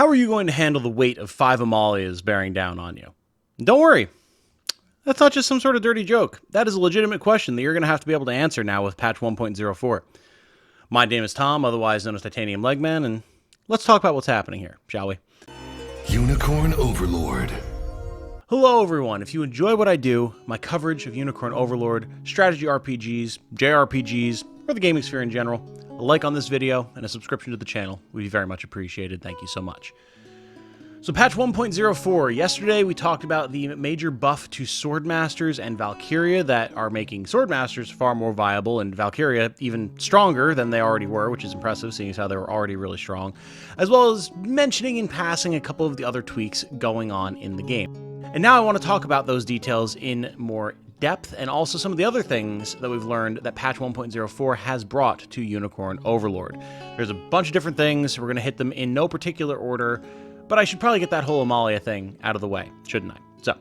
How are you going to handle the weight of 5 Amalias bearing down on you? And don't worry, that's not just some sort of dirty joke. That is a legitimate question that you're going to have to be able to answer now with patch 1.04. My name is Tom, otherwise known as Titanium Legman, and let's talk about what's happening here, shall we? Unicorn Overlord. Hello everyone, if you enjoy what I do, my coverage of Unicorn Overlord, strategy RPGs, JRPGs, or the gaming sphere in general, a like on this video and a subscription to the channel would be very much appreciated. Thank you so much. So patch 1.04, yesterday we talked about the major buff to Swordmasters and Valkyria that are making Swordmasters far more viable and Valkyria even stronger than they already were, which is impressive seeing as how they were already really strong, as well as mentioning in passing a couple of the other tweaks going on in the game. And now I want to talk about those details in more depth and also some of the other things that we've learned that patch 1.04 has brought to Unicorn Overlord. There's a bunch of different things. We're going to hit them in no particular order, but I should probably get that whole Amalia thing out of the way, shouldn't I? So,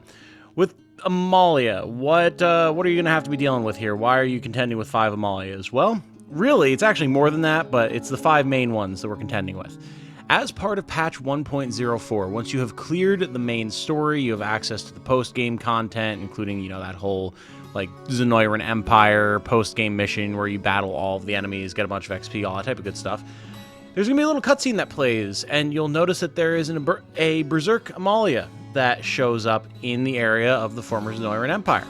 with Amalia, what are you going to have to be dealing with here? Why are you contending with 5 Amalias? Well, really, it's actually more than that, but it's the 5 main ones that we're contending with. As part of patch 1.04, once you have cleared the main story, you have access to the post-game content, including, that whole, Zenan Empire post-game mission where you battle all of the enemies, get a bunch of XP, all that type of good stuff. There's going to be a little cutscene that plays, and you'll notice that there is a Berserk Amalia that shows up in the area of the former Zenan Empire.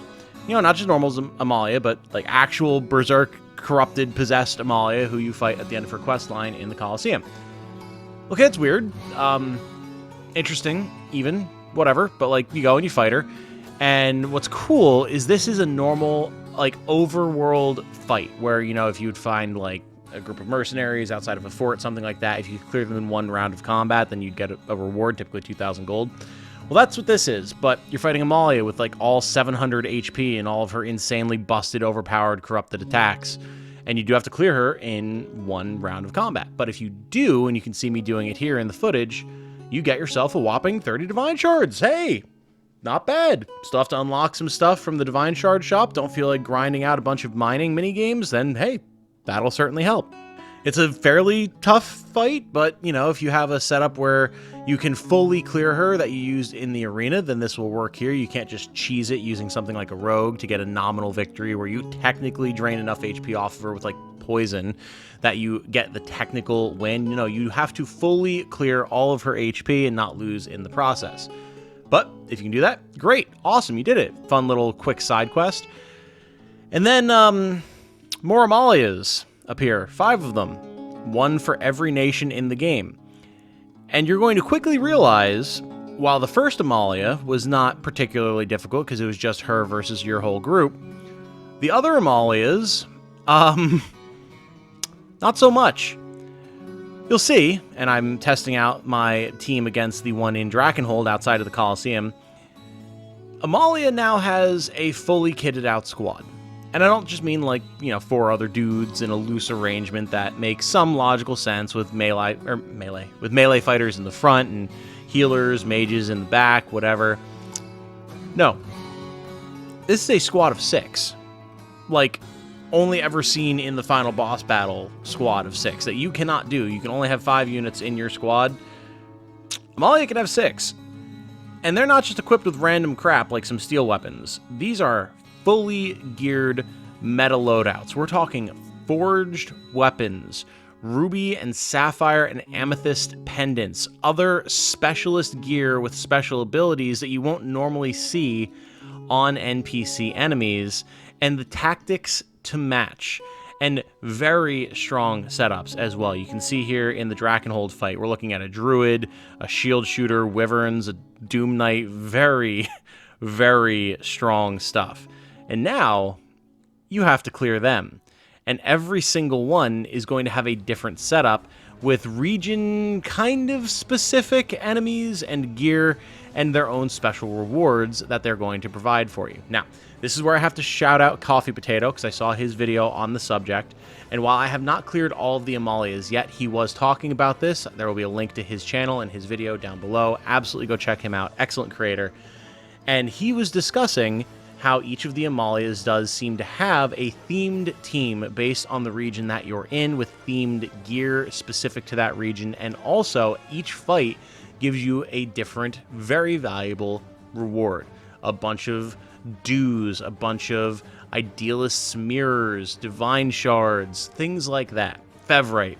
Not just normal Amalia, but, actual Berserk, corrupted, possessed Amalia who you fight at the end of her quest line in the Colosseum. Okay, it's weird. Interesting, even. Whatever. But, you go and you fight her. And what's cool is this is a normal, overworld fight. Where, if you'd find, a group of mercenaries outside of a fort, something like that, if you clear them in one round of combat, then you'd get a reward, typically 2,000 gold. Well, that's what this is. But you're fighting Amalia with, all 700 HP and all of her insanely busted, overpowered, corrupted attacks. And you do have to clear her in one round of combat. But if you do, and you can see me doing it here in the footage, you get yourself a whopping 30 Divine Shards. Hey, not bad. Still have to unlock some stuff from the Divine Shard shop. Don't feel like grinding out a bunch of mining minigames, then hey, that'll certainly help. It's a fairly tough fight, but, if you have a setup where you can fully clear her that you used in the arena, then this will work here. You can't just cheese it using something like a rogue to get a nominal victory where you technically drain enough HP off of her with, poison that you get the technical win. You have to fully clear all of her HP and not lose in the process. But if you can do that, great. Awesome, you did it. Fun little quick side quest. And then, more Amalias appear, 5 of them, one for every nation in the game. And you're going to quickly realize, while the first Amalia was not particularly difficult because it was just her versus your whole group, the other Amalias, not so much. You'll see, and I'm testing out my team against the one in Dronhold outside of the Colosseum, Amalia now has a fully kitted out squad. And I don't just mean 4 other dudes in a loose arrangement that makes some logical sense with melee fighters in the front and healers, mages in the back, whatever. No. This is a squad of 6. Only ever seen in the final boss battle squad of 6 that you cannot do. You can only have 5 units in your squad. Amalia can have 6. And they're not just equipped with random crap like some steel weapons. These are fully geared meta loadouts. We're talking forged weapons, ruby and sapphire and amethyst pendants, other specialist gear with special abilities that you won't normally see on NPC enemies, and the tactics to match. And very strong setups as well. You can see here in the Dronhold fight, we're looking at a druid, a shield shooter, wyverns, a doom knight, very, very strong stuff. And now, you have to clear them. And every single one is going to have a different setup with region kind of specific enemies and gear and their own special rewards that they're going to provide for you. Now, this is where I have to shout out Coffee Potato because I saw his video on the subject. And while I have not cleared all of the Amalias yet, he was talking about this. There will be a link to his channel and his video down below. Absolutely go check him out. Excellent creator. And he was discussing how each of the Amalias does seem to have a themed team based on the region that you're in, with themed gear specific to that region, and also each fight gives you a different, very valuable reward. A bunch of dues, a bunch of Idealist's mirrors, divine shards, things like that, Fevrite,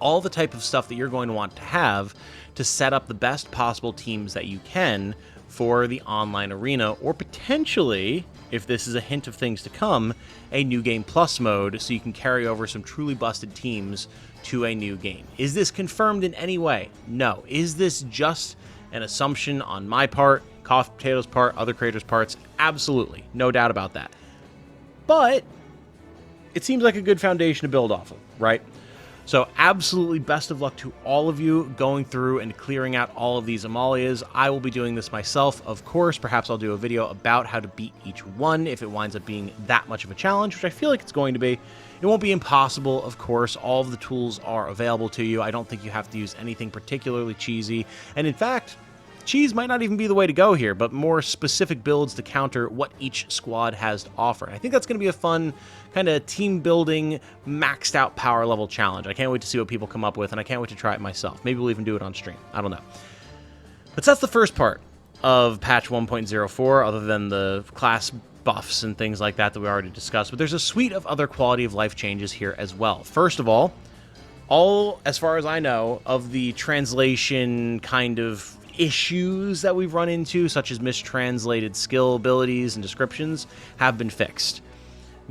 all the type of stuff that you're going to want to have to set up the best possible teams that you can for the online arena, or potentially, if this is a hint of things to come, a New Game Plus mode, so you can carry over some truly busted teams to a new game. Is this confirmed in any way? No. Is this just an assumption on my part, Coffee Potato's part, other creators' parts? Absolutely. No doubt about that. But it seems like a good foundation to build off of, right? So absolutely best of luck to all of you going through and clearing out all of these Amalias. I will be doing this myself, of course. Perhaps I'll do a video about how to beat each one if it winds up being that much of a challenge, which I feel like it's going to be. It won't be impossible, of course. All of the tools are available to you. I don't think you have to use anything particularly cheesy. And in fact, cheese might not even be the way to go here, but more specific builds to counter what each squad has to offer. And I think that's going to be a fun kind of team building, maxed out power level challenge. I can't wait to see what people come up with, and I can't wait to try it myself. Maybe we'll even do it on stream. I don't know. But that's the first part of patch 1.04, other than the class buffs and things like that we already discussed. But there's a suite of other quality of life changes here as well. First of all, as far as I know, of the translation kind of issues that we've run into, such as mistranslated skill abilities and descriptions, have been fixed.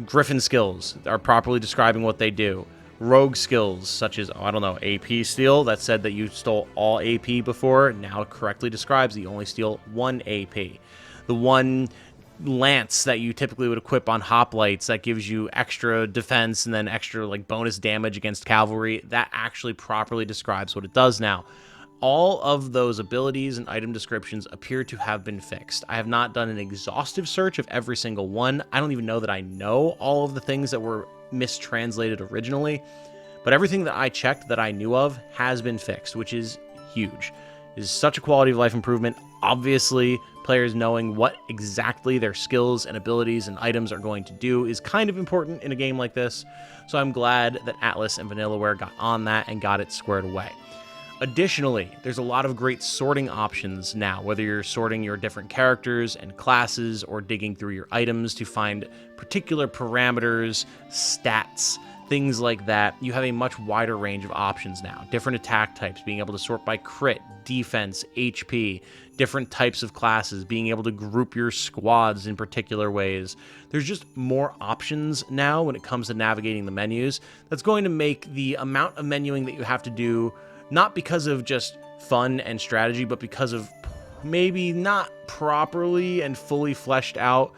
Griffin skills are properly describing what they do. Rogue skills, such as, I don't know, AP steal, that said that you stole all AP before, now correctly describes that you only steal 1 AP. The one lance that you typically would equip on hoplites that gives you extra defense and then extra like bonus damage against cavalry, that actually properly describes what it does now. All of those abilities and item descriptions appear to have been fixed. I have not done an exhaustive search of every single one. I don't even know that I know all of the things that were mistranslated originally, but everything that I checked that I knew of has been fixed, which is huge. It is such a quality of life improvement. Obviously, players knowing what exactly their skills and abilities and items are going to do is kind of important in a game like this, so I'm glad that Atlas and Vanillaware got on that and got it squared away. Additionally, there's a lot of great sorting options now, whether you're sorting your different characters and classes or digging through your items to find particular parameters, stats, things like that. You have a much wider range of options now. Different attack types, being able to sort by crit, defense, HP, different types of classes, being able to group your squads in particular ways. There's just more options now when it comes to navigating the menus. That's going to make the amount of menuing that you have to do, not because of just fun and strategy, but because of maybe not properly and fully fleshed out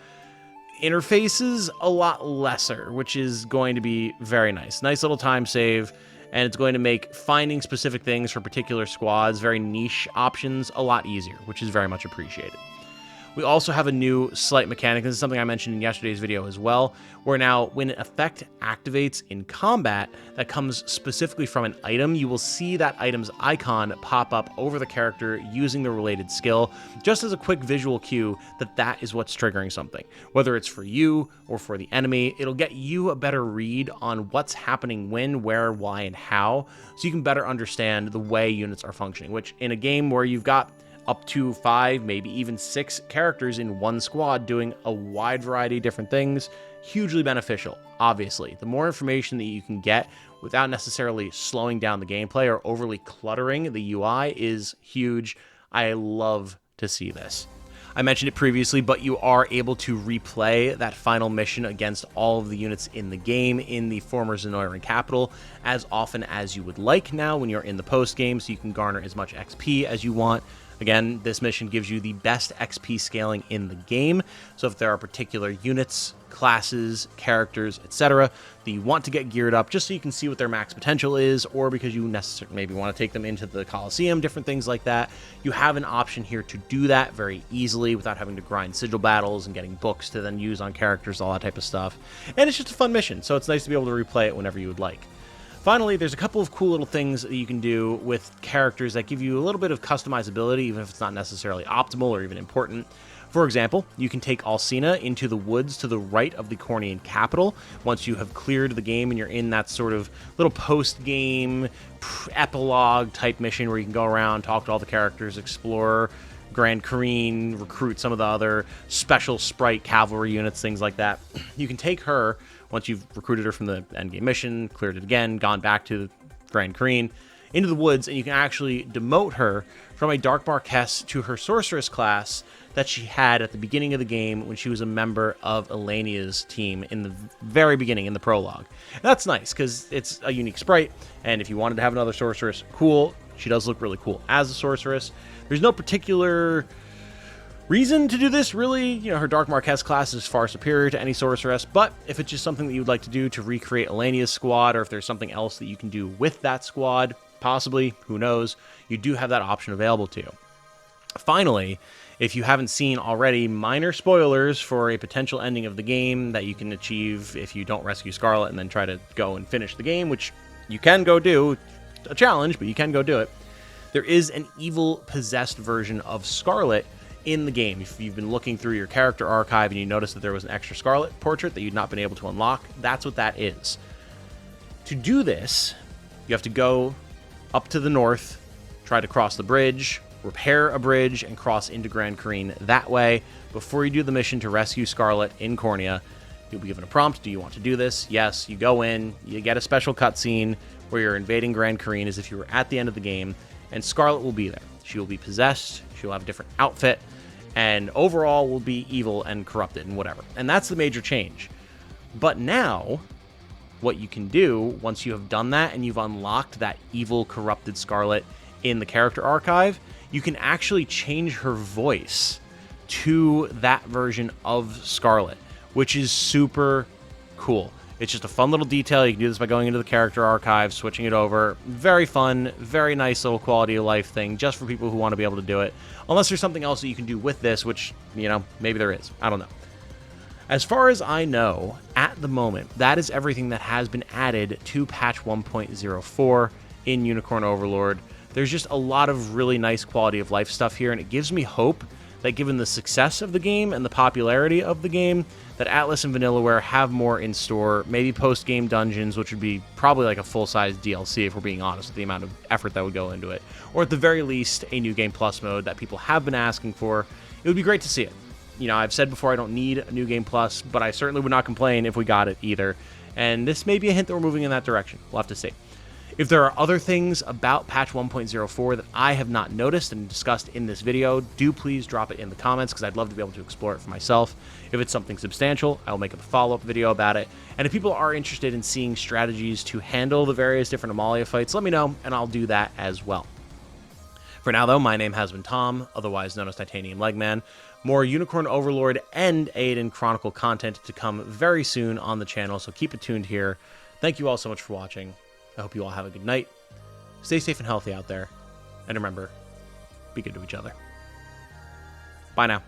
interfaces, a lot lesser, which is going to be very nice. Nice little time save, and it's going to make finding specific things for particular squads, very niche options, a lot easier, which is very much appreciated. We also have a new slight mechanic. This is something I mentioned in yesterday's video as well, where now when an effect activates in combat that comes specifically from an item, you will see that item's icon pop up over the character using the related skill, just as a quick visual cue that that is what's triggering something. Whether it's for you or for the enemy, it'll get you a better read on what's happening when, where, why, and how, so you can better understand the way units are functioning, which in a game where you've got up to 5, maybe even 6 characters in one squad doing a wide variety of different things, hugely beneficial, obviously. The more information that you can get without necessarily slowing down the gameplay or overly cluttering the UI is huge. I love to see this. I mentioned it previously, but you are able to replay that final mission against all of the units in the game in the former Zenoiran capital as often as you would like now when you're in the post game, so you can garner as much XP as you want. Again, this mission gives you the best XP scaling in the game, so if there are particular units, classes, characters, etc. that you want to get geared up just so you can see what their max potential is, or because you necessarily maybe want to take them into the Coliseum, different things like that, you have an option here to do that very easily without having to grind sigil battles and getting books to then use on characters, all that type of stuff. And it's just a fun mission, so it's nice to be able to replay it whenever you would like. Finally, there's a couple of cool little things that you can do with characters that give you a little bit of customizability, even if it's not necessarily optimal or even important. For example, you can take Alcina into the woods to the right of the Cornian capital once you have cleared the game and you're in that sort of little post-game epilogue type mission where you can go around, talk to all the characters, explore Grand Kareen, recruit some of the other special sprite cavalry units, things like that. You can take her, once you've recruited her from the endgame mission, cleared it again, gone back to Grand Kareen, into the woods, and you can actually demote her from a Dark Marquess to her Sorceress class that she had at the beginning of the game when she was a member of Elenia's team in the very beginning, in the prologue. And that's nice, because it's a unique sprite, and if you wanted to have another Sorceress, cool. She does look really cool as a Sorceress. There's no particular reason to do this, really. You know, her Dark Marquess class is far superior to any Sorceress, but if it's just something that you would like to do to recreate Elenia's squad, or if there's something else that you can do with that squad, possibly, who knows, you do have that option available to you. Finally, if you haven't seen already, minor spoilers for a potential ending of the game that you can achieve if you don't rescue Scarlet and then try to go and finish the game, which you can go do. A challenge, but you can go do it. There is an evil possessed version of Scarlet in the game. If you've been looking through your character archive and you notice that there was an extra Scarlet portrait that you'd not been able to unlock, that's what that is. To do this, you have to go up to the north, try to cross the bridge, repair a bridge, and cross into Grand Kareen that way. Before you do the mission to rescue Scarlet in Cornia, you'll be given a prompt. Do you want to do this? Yes. You go in, you get a special cutscene where you're invading Grand Kareen as if you were at the end of the game, and Scarlet will be there. She will be possessed, she will have a different outfit, and overall will be evil and corrupted and whatever. And that's the major change. But now, what you can do, once you have done that and you've unlocked that evil, corrupted Scarlet in the character archive, you can actually change her voice to that version of Scarlet, which is super cool. It's just a fun little detail. You can do this by going into the character archive, switching it over. Very fun, very nice little quality of life thing, just for people who want to be able to do it. Unless there's something else that you can do with this, which, you know, maybe there is. I don't know. As far as I know, at the moment, that is everything that has been added to patch 1.04 in Unicorn Overlord. There's just a lot of really nice quality of life stuff here, and it gives me hope that given the success of the game and the popularity of the game, that Atlas and Vanillaware have more in store, maybe post-game dungeons, which would be probably like a full-size DLC if we're being honest with the amount of effort that would go into it, or at the very least, a New Game Plus mode that people have been asking for. It would be great to see it. You know, I've said before I don't need a New Game Plus, but I certainly would not complain if we got it either, and this may be a hint that we're moving in that direction. We'll have to see. If there are other things about patch 1.04 that I have not noticed and discussed in this video, do please drop it in the comments, because I'd love to be able to explore it for myself. If it's something substantial, I'll make a follow-up video about it. And if people are interested in seeing strategies to handle the various different Amalia fights, let me know, and I'll do that as well. For now, though, my name has been Tom, otherwise known as Titanium Legman. More Unicorn Overlord and Aiden Chronicle content to come very soon on the channel, so keep it tuned here. Thank you all so much for watching. I hope you all have a good night. Stay safe and healthy out there. And remember, be good to each other. Bye now.